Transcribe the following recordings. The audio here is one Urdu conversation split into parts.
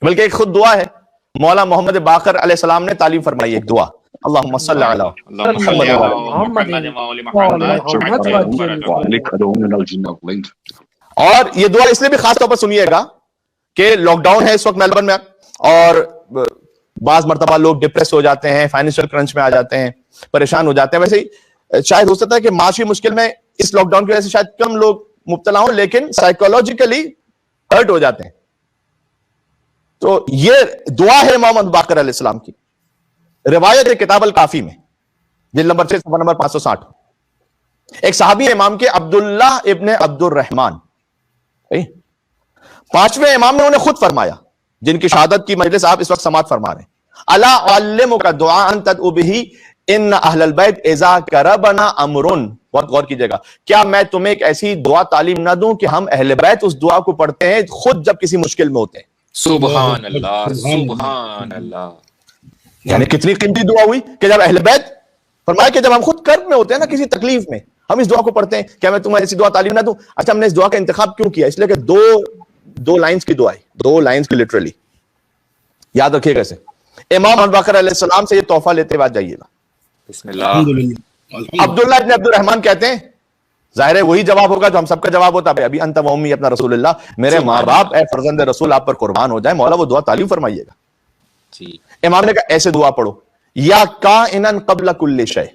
بلکہ ایک خود دعا ہے مولا محمد باقر علیہ السلام نے تعلیم فرمائی ایک دعا، اللہم صلی علی محمد. اور یہ دعا اس لیے بھی خاص طور پر سنیے گا کہ لاک ڈاؤن ہے اس وقت میلبرن میں، اور بعض مرتبہ لوگ ڈپریس ہو جاتے ہیں، فائنینشیل کرنچ میں آ جاتے ہیں، پریشان ہو جاتے ہیں. ویسے ہی شاید ہو سکتا ہے کہ معاشی مشکل میں اس لاک ڈاؤن کی وجہ سے شاید کم لوگ مبتلا ہوں، لیکن سائیکولوجیکلی ہرٹ ہو جاتے ہیں. تو یہ دعا ہے محمد باقر علیہ السلام کی، روایت ہے کتاب الکافی میں، جلد نمبر 6 صفحہ نمبر 560. ایک صحابی امام کے عبداللہ ابن عبد الرحمن، پانچویں امام نے انہیں خود فرمایا، جن کی شہادت کی مجلس آپ اس وقت سماعت فرما رہے ہیں. الا اعلمک دعاء تدعو به ان اہل البیت اذا کربنا امر. بہت غور کیجئے گا، کیا میں تمہیں ایک ایسی دعا تعلیم نہ دوں کہ ہم اہل بیت اس دعا کو پڑھتے ہیں خود جب کسی مشکل میں ہوتے ہیں. سبحان اللہ، سبحان اللہ. یعنی کتنی قیمتی دعا ہوئی کہ جب اہل بیت فرمایا کہ جب ہم خود کرب میں ہوتے ہیں نا، کسی تکلیف میں، ہم اس دعا کو پڑھتے ہیں. کیا میں تمہیں ایسی دعا تعلیم نہ دوں؟ اچھا، ہم نے اس دعا کا انتخاب کیوں کیا؟ اس لیے کہ دو لائنز کی دعا ہے، 2 لائنز کی لٹرلی. یاد رکھیے گا اسے. امام ابو بکر علیہ السلام سے یہ تحفہ لیتے بعد جائیے گا. بسم اللہ. عبداللہ ابن عبد الرحمن کہتے ہیں، ظاہر ہے وہی جواب ہوگا جو ہم سب کا جواب ہوتا ہے، ابھی انت و امی اپنا رسول اللہ، میرے ماں باپ اے فرزند رسول آپ پر قربان ہو جائے، مولا وہ دعا تعلیم فرمائیے گا. امام نے کہا ایسے دعا پڑھو، یا کائنا قبل کل شیء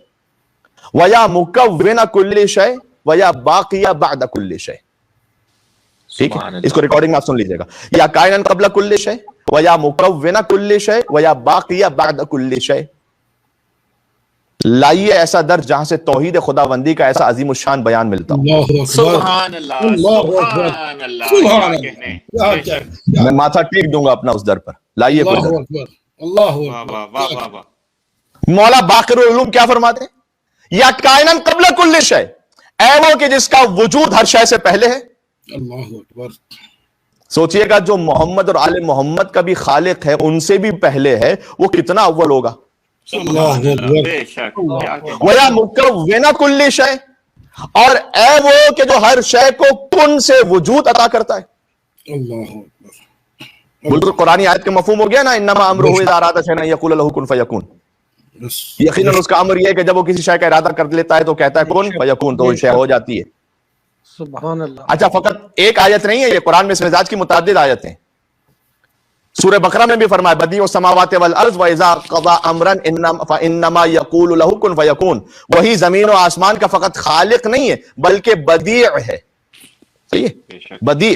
ویا مکون کل شیء ویا باقی بعد کل شیء. ٹھیک ہے، اس کو ریکارڈنگ میں آپ سن لیجئے گا. یا کائنا قبل کل شیء ویا مکون کل شیء ویا باقی بعد کل شیء. لائیے ایسا درج جہاں سے توحید خداوندی کا ایسا عظیم الشان بیان ملتا ہو. سبحان اللہ، سبحان اللہ. میں ماتھا ٹیک دوں گا اپنا اس در پر. لائیے کوئی در. مولا باقر العلوم کیا فرماتے ہیں؟ یا کائناً قبل کل شے، اے وہ کہ جس کا وجود ہر شے سے پہلے ہے. اللہ اکبر. سوچئے گا جو محمد اور آل محمد کا بھی خالق ہے، ان سے بھی پہلے ہے، وہ کتنا اول ہوگا. وَيَا مُكَوِّنَ كُلِّ شَيْءٍ، اور اے وہ کہ جو ہر شے کو کن سے وجود عطا کرتا ہے. اللہ اکبر. بالکل قرآنی آیت کے مفہوم ہو گیا نا، انما امرہ اذا اراد شیئا ان یقول له کن فیکون. یقیناً اس کا امر یہ ہے کہ جب وہ کسی شے کا ارادہ کر لیتا ہے تو کہتا ہے کن فیکون، تو وہ شے ہو جاتی ہے. سبحان اللہ. اچھا، فقط ایک آیت نہیں ہے یہ، قرآن میں اس مزاج کی متعدد آیتیں. سورہ بقرہ میں بھی فرمایا بدیع السماوات والارض واذا قضى امرا فانما يقول له كن فيكون. وہی زمین و آسمان کا فقط خالق نہیں ہے بلکہ بدیع ہے. صحیح ہے، بدیع.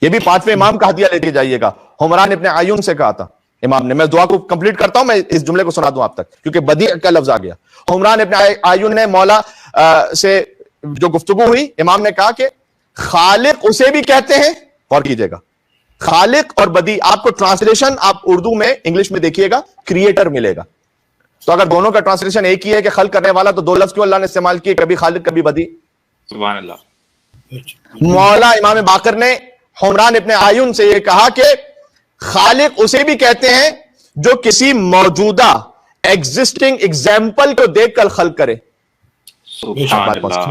یہ بھی 5ویں امام کا ہدیہ لے کے جائیے گا. حمران ابن عیون سے کہا تھا امام نے. میں دعا کو کمپلیٹ کرتا ہوں، میں اس جملے کو سنا دوں آپ تک کیونکہ بدیع کا لفظ آ گیا. حمران ابن عیون نے مولا سے جو گفتگو ہوئی، امام نے کہا کہ خالق اسے بھی کہتے ہیں. غور کیجئے گا، خالق اور بدیع. آپ کو ٹرانسلیشن آپ اردو میں انگلش میں دیکھیے گا، کریٹر ملے گا. تو اگر دونوں کا ٹرانسلیشن ایک ہی ہے کہ خلق کرنے والا، تو 2 لفظ کیوں اللہ نے استعمال کیے، کبھی خالق کبھی بدیع. سبحان اللہ. مولا امام باقر نے حمران ابن عیون سے یہ کہا کہ خالق اسے بھی کہتے ہیں جو کسی موجودہ ایگزسٹنگ ایگزامپل کو دیکھ کر خلق کرے. سبحان اللہ.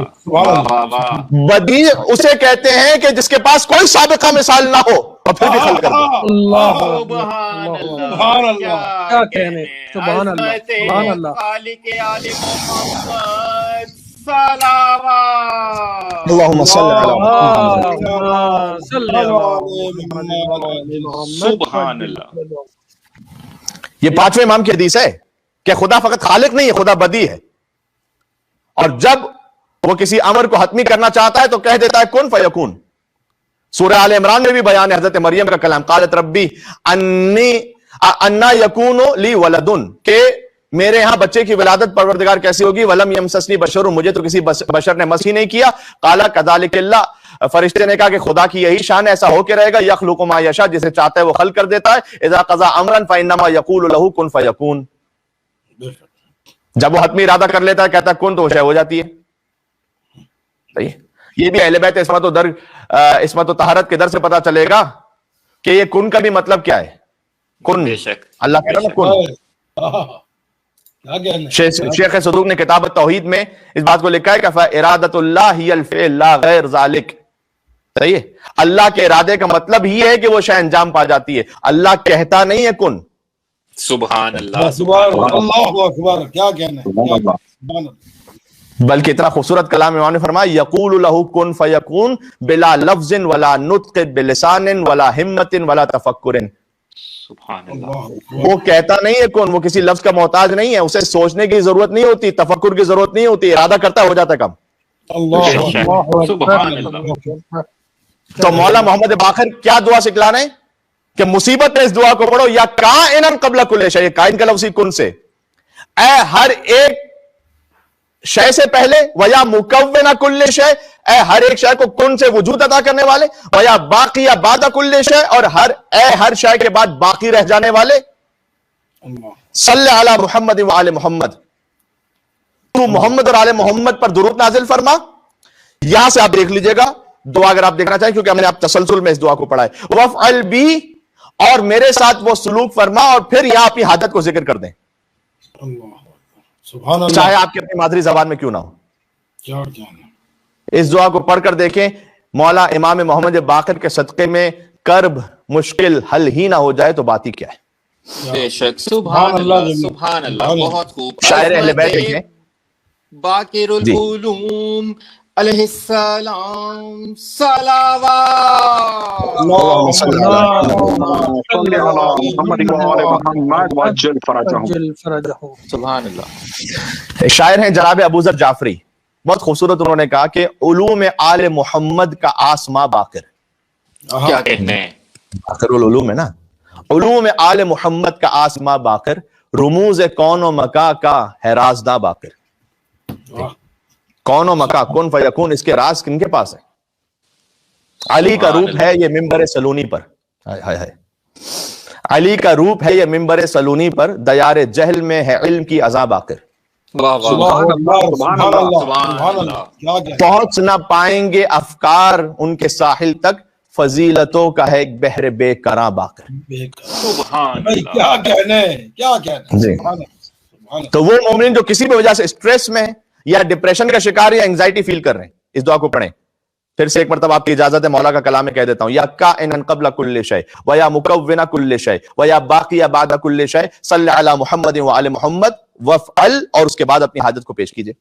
بدیع اسے کہتے ہیں کہ جس کے پاس کوئی سابقہ مثال نہ ہو اور پھر بھی خلق کرے. اللہ سبحان اللہ. سبحان اللہ. کیا کہنے. سبحان اللہ، سبحان اللہ. خالق آل محمد صلوات. اللہم صلی علی سبحان اللہ. یہ 5ویں امام کی حدیث ہے کہ خدا فقط خالق نہیں ہے، خدا بدیع ہے. اور جب وہ کسی امر کو حتمی کرنا چاہتا ہے تو کہہ دیتا ہے کن فیکون. سورہ آل عمران میں بھی بیان ہے حضرت مریم کا کلام، قالت ربی انا یکون لی ولد، کہ میرے ہاں بچے کی ولادت پروردگار کیسی ہوگی. ولم یمسسنی بشر، مجھے تو کسی بشر نے مس ہی نہیں کیا. قال کذالک اللہ، فرشتے نے کہا کہ خدا کی یہی شان ہے، ایسا ہو کے رہے گا. یخلق ما یشاء، جسے چاہتا ہے وہ خلق کر دیتا ہے. اذا قضى امرا فانما یقول له کن فیکون. جب وہ حتمی ارادہ کر لیتا ہے کہتا ہے کن، تو وہ شے ہو جاتی ہے. صحیح. یہ بھی اہل بیت عصمت و طہارت کے در سے پتا چلے گا کہ یہ کن کا بھی مطلب کیا ہے. کن، بے شک اللہ کہہ رہا نا کن. شیخ صدوق نے کتاب التوحید میں اس بات کو لکھا ہے کہ فَإِرَادَةُ اللَّهِ هِيَ الْفِعْلُ لَا غَيْرُ ذَلِكَ. صحیح ہے. اللہ کے ارادے کا مطلب ہی ہے کہ وہ شے انجام پا جاتی ہے. اللہ کہتا نہیں ہے کن. سبحان اللہ سبحان اللہ اکبر. کیا کہنا ہے, سبحان اللہ. بلکہ اتنا خوبصورت کلام امام نے فرمایا یقول لہ کن فیکون بلا لفظ ولا نطق بلسان ولا ہمت ولا تفکر. سبحان اللہ. اللہ اکبر. وہ کہتا نہیں ہے کون, وہ کسی لفظ کا محتاج نہیں ہے, اسے سوچنے کی ضرورت نہیں ہوتی, تفکر کی ضرورت نہیں ہوتی, ارادہ کرتا ہو جاتا کم. اللہ اکبر. سبحان اللہ. تو مولا محمد باقر کیا دعا سکھلا رہے ہیں کہ مصیبت میں اس دعا کو پڑھو, یا کائنن قبل کل شیء, یہ کائن کا لفظ ہی کن سے, اے ہر ایک شے سے پہلے, ویا مکون کل شے, اے ہر ایک شے کو کن سے وجود عطا کرنے والے, ویا باقی بعد کل شے, اور ہر شے کے بعد باقی رہ جانے والے. اللہ. صلی علی محمد و آل محمد, تو محمد اور آل محمد پر درود نازل فرما. یہاں سے آپ دیکھ لیجئے گا دعا اگر آپ دیکھنا چاہیں, کیونکہ ہم نے آپ تسلسل میں اس دعا کو پڑھا ہے. وفعل بی, اور میرے ساتھ وہ سلوک فرما, اور پھر یہاں اپنی حاجت کو ذکر کر دیں, اللہ اکبر. سبحان اللہ. چاہے آپ کی اپنی مادری زبان میں کیوں نہ ہو. کیا کہنا. اس دعا کو پڑھ کر دیکھیں, مولا امام محمد باقر کے صدقے میں کرب مشکل حل ہی نہ ہو جائے تو بات ہی کیا ہے. بے شک. سبحان اللہ. سبحان اللہ. بہت خوب. شاعر اہل بیت لکھیں. باقر جی. العلوم علیہ السلام صلوات. اللهم صل صل على محمد وآل محمد وعجل فرجهم. عجل فرجہ. سبحان اللہ. ایک شاعر ہیں جناب ابو ذر جعفری, بہت خوبصورت انہوں نے کہا کہ علوم آل محمد کا آسما باقر. کیا کہنے ہیں. باقر العلوم ہے نا, علوم آل محمد کا آسما باقر, رموز کون و مکا کا ہے رازداں باقر. کون و مکا, کن فیکون, اس کے راز کن کے پاس ہے. علی کا روپ ہے یہ منبر سلونی پر, علی کا روپ ہے یہ منبر سلونی پر, دیار جہل میں ہے علم کی عزا باقر. واہ واہ. سبحان اللہ. سبحان اللہ. سبحان سبحان اللہ. اللہ. کیا کہنا. پہنچ نہ پائیں گے افکار ان کے ساحل تک, فضیلتوں کا ہے ایک بحر بے کراں باقر. سبحان بھائی اللہ. کیا کہنے. کیا کہنے. جی. سبحان اللہ. سبحان اللہ. تو وہ مومن جو کسی بھی وجہ سے اسٹریس میں یا ڈپریشن کا شکار یا انگزائٹی فیل کر رہے ہیں, اس دعا کو پڑھیں. پھر سے ایک مرتبہ آپ کی اجازت ہے, مولا کا کلام میں کہہ دیتا ہوں, یا کائنن قبل کل شیء ویا مکون کل شیء ویا باقی بعد کل شیء, صلی علی محمد و آل محمد وفعل, اور اس کے بعد اپنی حاجت کو پیش کیجئے.